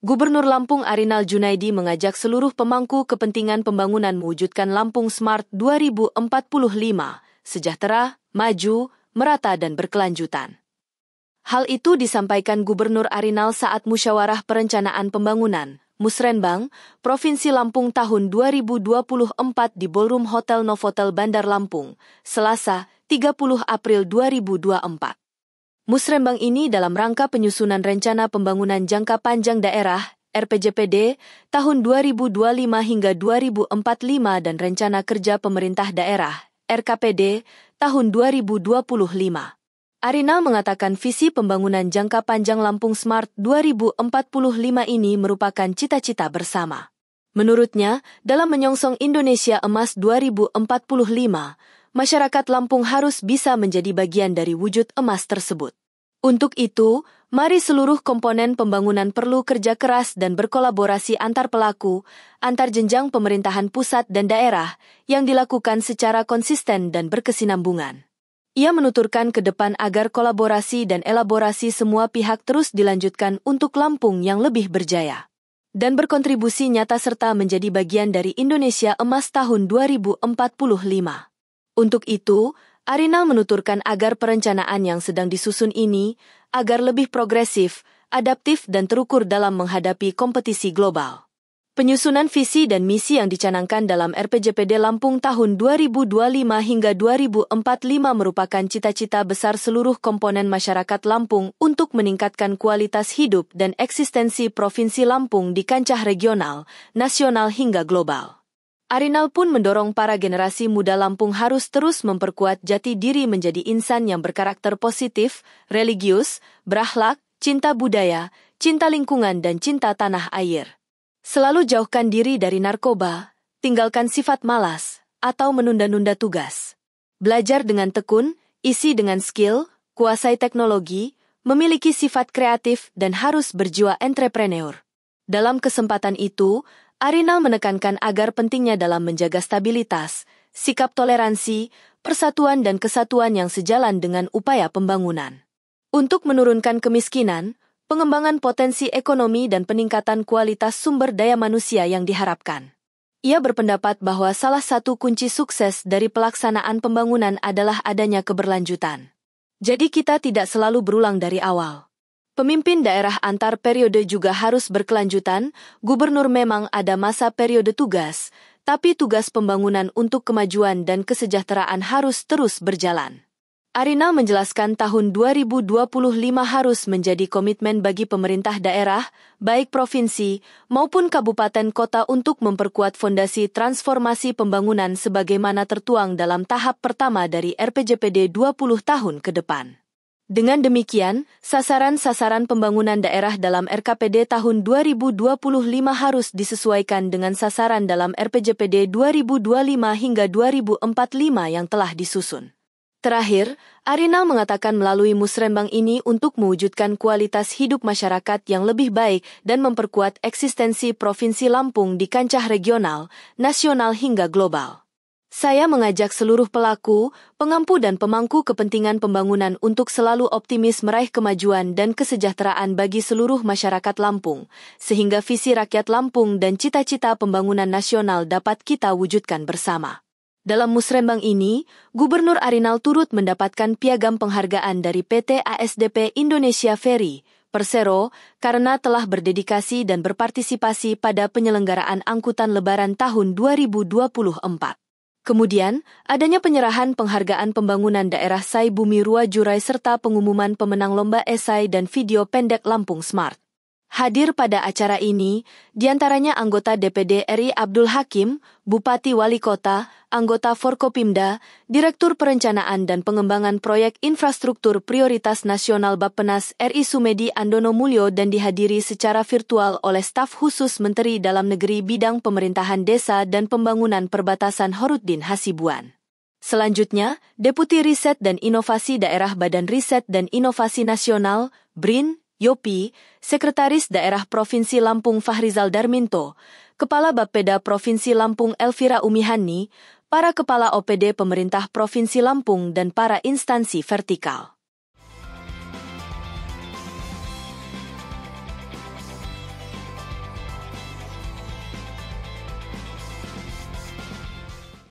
Gubernur Lampung Arinal Junaidi mengajak seluruh pemangku kepentingan pembangunan mewujudkan Lampung Smart 2045, sejahtera, maju, merata dan berkelanjutan. Hal itu disampaikan Gubernur Arinal saat Musyawarah Perencanaan Pembangunan, Musrenbang, Provinsi Lampung tahun 2024 di Ballroom Hotel Novotel Bandar Lampung, Selasa, 30 April 2024. Musrenbang ini dalam rangka penyusunan Rencana Pembangunan Jangka Panjang Daerah, RPJPD, tahun 2025 hingga 2045 dan Rencana Kerja Pemerintah Daerah, RKPD, tahun 2025. Arinal mengatakan visi pembangunan jangka panjang Lampung Smart 2045 ini merupakan cita-cita bersama. Menurutnya, dalam menyongsong Indonesia Emas 2045, masyarakat Lampung harus bisa menjadi bagian dari wujud emas tersebut. Untuk itu, mari seluruh komponen pembangunan perlu kerja keras dan berkolaborasi antar pelaku, antar jenjang pemerintahan pusat dan daerah, yang dilakukan secara konsisten dan berkesinambungan. Ia menuturkan ke depan agar kolaborasi dan elaborasi semua pihak terus dilanjutkan untuk Lampung yang lebih berjaya dan berkontribusi nyata serta menjadi bagian dari Indonesia Emas tahun 2045. Untuk itu, Arinal menuturkan agar perencanaan yang sedang disusun ini agar lebih progresif, adaptif dan terukur dalam menghadapi kompetisi global. Penyusunan visi dan misi yang dicanangkan dalam RPJPD Lampung tahun 2025 hingga 2045 merupakan cita-cita besar seluruh komponen masyarakat Lampung untuk meningkatkan kualitas hidup dan eksistensi Provinsi Lampung di kancah regional, nasional hingga global. Arinal pun mendorong para generasi muda Lampung harus terus memperkuat jati diri menjadi insan yang berkarakter positif, religius, berakhlak, cinta budaya, cinta lingkungan dan cinta tanah air. Selalu jauhkan diri dari narkoba, tinggalkan sifat malas, atau menunda-nunda tugas. Belajar dengan tekun, isi dengan skill, kuasai teknologi, memiliki sifat kreatif dan harus berjiwa entrepreneur. Dalam kesempatan itu, Arinal menekankan agar pentingnya dalam menjaga stabilitas, sikap toleransi, persatuan dan kesatuan yang sejalan dengan upaya pembangunan. Untuk menurunkan kemiskinan, pengembangan potensi ekonomi dan peningkatan kualitas sumber daya manusia yang diharapkan. Ia berpendapat bahwa salah satu kunci sukses dari pelaksanaan pembangunan adalah adanya keberlanjutan. Jadi kita tidak selalu berulang dari awal. Pemimpin daerah antar periode juga harus berkelanjutan. Gubernur memang ada masa periode tugas, tapi tugas pembangunan untuk kemajuan dan kesejahteraan harus terus berjalan. Arinal menjelaskan tahun 2025 harus menjadi komitmen bagi pemerintah daerah, baik provinsi maupun kabupaten kota untuk memperkuat fondasi transformasi pembangunan sebagaimana tertuang dalam tahap pertama dari RPJPD 20 tahun ke depan. Dengan demikian, sasaran-sasaran pembangunan daerah dalam RKPD tahun 2025 harus disesuaikan dengan sasaran dalam RPJPD 2025 hingga 2045 yang telah disusun. Terakhir, Arinal mengatakan melalui musrenbang ini untuk mewujudkan kualitas hidup masyarakat yang lebih baik dan memperkuat eksistensi Provinsi Lampung di kancah regional, nasional hingga global. Saya mengajak seluruh pelaku, pengampu dan pemangku kepentingan pembangunan untuk selalu optimis meraih kemajuan dan kesejahteraan bagi seluruh masyarakat Lampung, sehingga visi rakyat Lampung dan cita-cita pembangunan nasional dapat kita wujudkan bersama. Dalam musrenbang ini, Gubernur Arinal turut mendapatkan piagam penghargaan dari PT ASDP Indonesia Ferry, Persero, karena telah berdedikasi dan berpartisipasi pada penyelenggaraan angkutan lebaran tahun 2024. Kemudian, adanya penyerahan penghargaan pembangunan daerah Sai Bumi Rua Jurai serta pengumuman pemenang lomba esai dan video pendek Lampung Smart. Hadir pada acara ini, diantaranya anggota DPD RI Abdul Hakim, Bupati Wali Kota, anggota Forkopimda, Direktur Perencanaan dan Pengembangan Proyek Infrastruktur Prioritas Nasional Bappenas RI Sumedi Andono Mulyo dan dihadiri secara virtual oleh staf khusus Menteri Dalam Negeri Bidang Pemerintahan Desa dan Pembangunan Perbatasan Horuddin Hasibuan. Selanjutnya, Deputi Riset dan Inovasi Daerah Badan Riset dan Inovasi Nasional, BRIN, Yopi, Sekretaris Daerah Provinsi Lampung Fahrizal Darminto, Kepala Bapeda Provinsi Lampung Elvira Umihani, para Kepala OPD Pemerintah Provinsi Lampung dan para instansi vertikal.